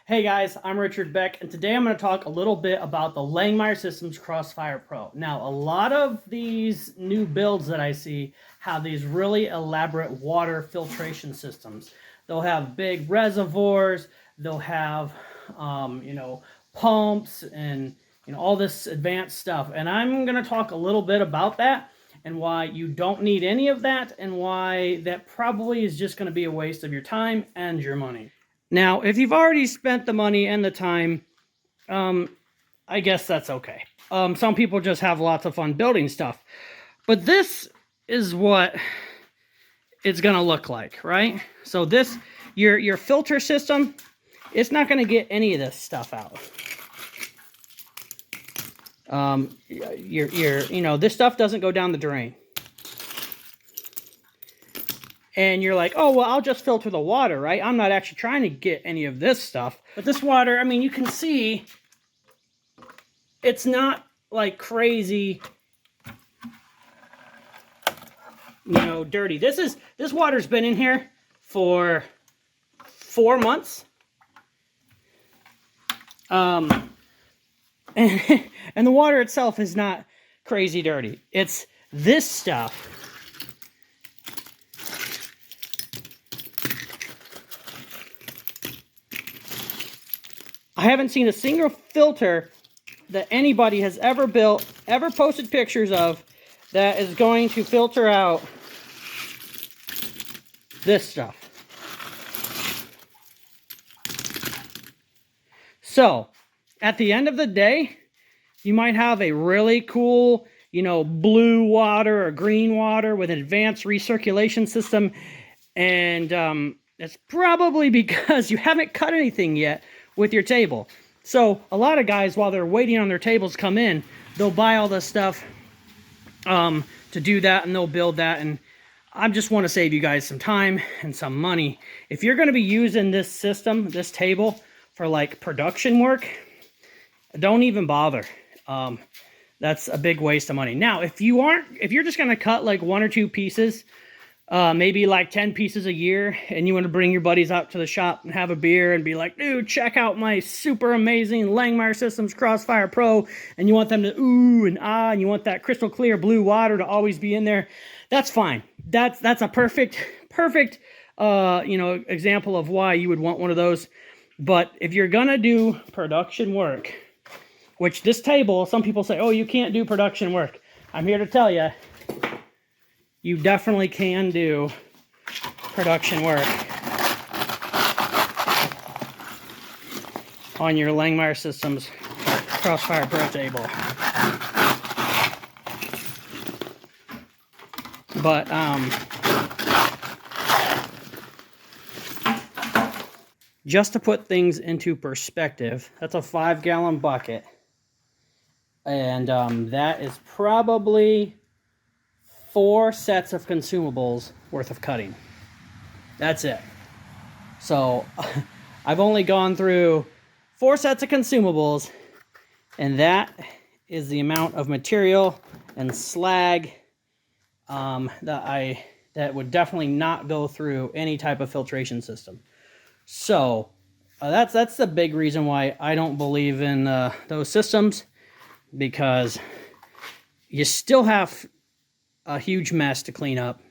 Hey guys, I'm Richard Beck, and today I'm going to talk a little bit about the Langmuir Systems Crossfire Pro. Now, a lot of these new builds that I see have these really elaborate water filtration systems. They'll have big reservoirs, they'll have, pumps and, all this advanced stuff. And I'm going to talk a little bit about that and why you don't need any of that and why that probably is just going to be a waste of your time and your money. Now, if you've already spent the money and the time, I guess that's okay. Some people just have lots of fun building stuff. But this is what it's going to look like, right? So this, your filter system, it's not going to get any of this stuff out. This stuff doesn't go down the drain. And you're like, oh, well, I'll just filter the water, right? I'm not actually trying to get any of this stuff. But this water, I mean, you can see it's not like crazy, dirty. This water's been in here for 4 months. And the water itself is not crazy dirty. It's this stuff. I haven't seen a single filter that anybody has ever built, ever posted pictures of, that is going to filter out this stuff. So, at the end of the day, you might have a really cool, blue water or green water with an advanced recirculation system, and that's probably because you haven't cut anything yet with your table. So a lot of guys, while they're waiting on their tables to come in, they'll buy all this stuff to do that, and they'll build that. And I just want to save you guys some time and some money. If you're going to be using this system, this table, for like production work, don't even bother. That's a big waste of money. Now, if you're just going to cut like 1 or 2 pieces, maybe like 10 pieces a year, and you want to bring your buddies out to the shop and have a beer and be like, dude, check out my super amazing Langmuir Systems Crossfire Pro, and you want them to ooh and ah, and you want that crystal clear blue water to always be in there, that's fine. That's a perfect example of why you would want one of those. But if you're gonna do production work, which this table, some people say, oh, you can't do production work. I'm here to tell you, you definitely can do production work on your Langmuir Systems Crossfire Pro table. But just to put things into perspective, that's a 5-gallon bucket, and that is probably 4 sets of consumables worth of cutting. That's it. So I've only gone through 4 sets of consumables, and that is the amount of material and slag that would definitely not go through any type of filtration system. So that's the big reason why I don't believe in those systems, because you still have a huge mess to clean up,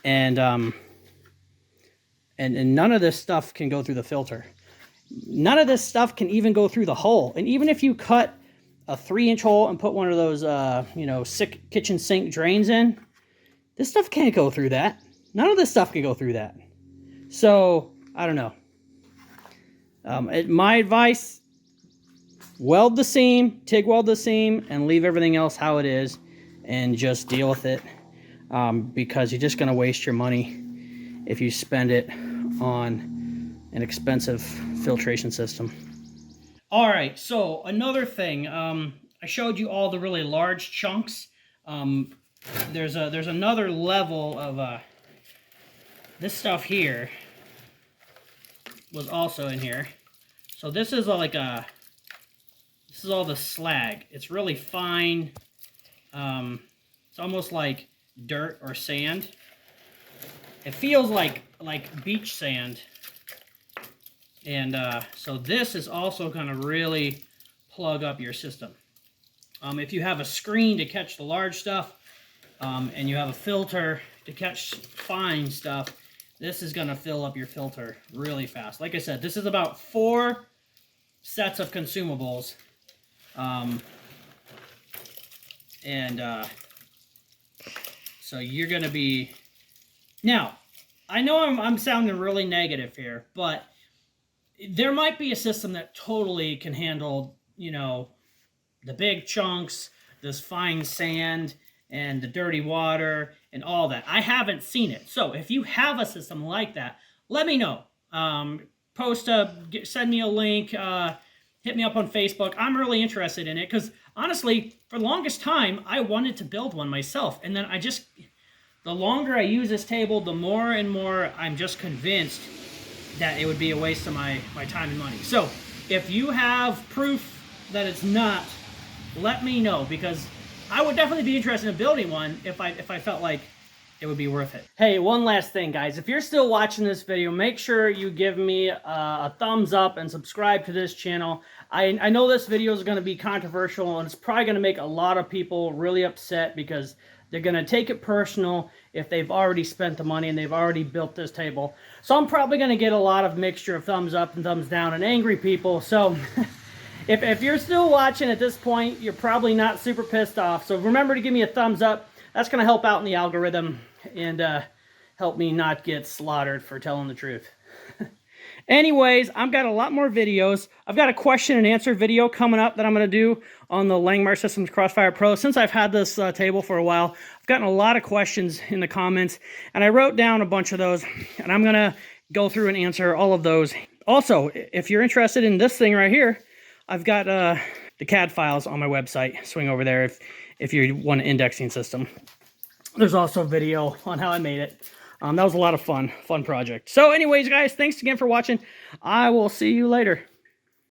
and none of this stuff can go through the filter. None of this stuff can even go through the hole. And even if you cut a 3-inch hole and put one of those kitchen sink drains in, this stuff can't go through that. None of this stuff can go through that. So I don't know. My advice: weld the seam, TIG weld the seam, and leave everything else how it is, and just deal with it, because you're just going to waste your money if you spend it on an expensive filtration system. All right, so another thing, I showed you all the really large chunks. There's another level of this stuff here was also in here. So this is all the slag. It's really fine. It's almost like dirt or sand. It feels like beach sand And so this is also going to really plug up your system. If you have a screen to catch the large stuff, and you have a filter to catch fine stuff, this is going to fill up your filter really fast. Like I said, this is about 4 sets of consumables. So you're going to be... Now, I know I'm sounding really negative here, but there might be a system that totally can handle, you know, the big chunks, this fine sand, and the dirty water, and all that. I haven't seen it. So if you have a system like that, let me know. Send me a link, hit me up on Facebook. I'm really interested in it because, honestly, for the longest time, I wanted to build one myself. And then the longer I use this table, the more and more I'm just convinced that it would be a waste of my time and money. So if you have proof that it's not, let me know, because I would definitely be interested in building one if I felt like it would be worth it. Hey, one last thing, guys. If you're still watching this video, make sure you give me a thumbs up and subscribe to this channel. I know this video is going to be controversial, and it's probably going to make a lot of people really upset because they're going to take it personal if they've already spent the money and they've already built this table. So I'm probably going to get a lot of mixture of thumbs up and thumbs down and angry people. So if you're still watching at this point, you're probably not super pissed off. So remember to give me a thumbs up. That's going to help out in the algorithm and help me not get slaughtered for telling the truth. Anyways, I've got a lot more videos. I've got a question and answer video coming up that I'm going to do on the Langmuir Systems Crossfire Pro. Since I've had this table for a while, I've gotten a lot of questions in the comments, and I wrote down a bunch of those, and I'm going to go through and answer all of those. Also, if you're interested in this thing right here, I've got the CAD files on my website. Swing over there if you want an indexing system. There's also a video on how I made it. That was a lot of fun project. So anyways, guys, thanks again for watching. I will see you later.